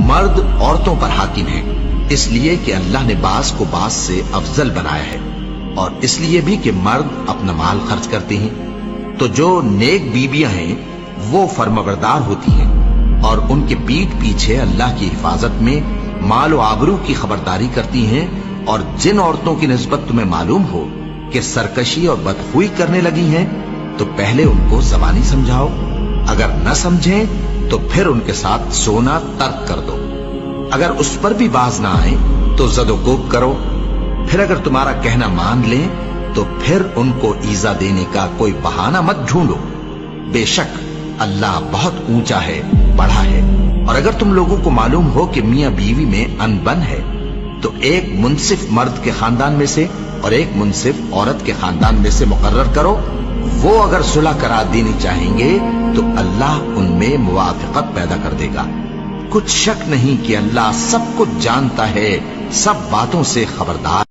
مرد عورتوں پر حاکم ہے، اس لیے کہ اللہ نے بعض کو بعض سے افضل بنایا ہے، اور اس لیے بھی کہ مرد اپنا مال خرچ کرتے ہیں۔ تو جو نیک بیویاں ہیں وہ فرمانبردار ہوتی ہیں، اور ان کے پیٹھ پیچھے اللہ کی حفاظت میں مال و آبرو کی خبرداری کرتی ہیں۔ اور جن عورتوں کی نسبت تمہیں معلوم ہو کہ سرکشی اور بدخوئی کرنے لگی ہیں تو پہلے ان کو زبانی سمجھاؤ، اگر نہ سمجھیں تو پھر ان کے ساتھ سونا ترک کر دو۔ اگر اس پر بھی باز نہ آئیں تو زد و کوب کرو، پھر اگر تمہارا کہنا مان لیں تو پھر ان کو ایذا دینے کا کوئی بہانہ مت ڈھونڈو، بے شک اللہ بہت اونچا ہے، بڑا ہے۔ اور اگر تم لوگوں کو معلوم ہو کہ میاں بیوی میں انبن ہے تو ایک منصف مرد کے خاندان میں سے اور ایک منصف عورت کے خاندان میں سے مقرر کرو، وہ اگر صلح کرا دینی چاہیں گے تو اللہ ان میں موافقت پیدا کر دے گا۔ کچھ شک نہیں کہ اللہ سب کچھ جانتا ہے، سب باتوں سے خبردار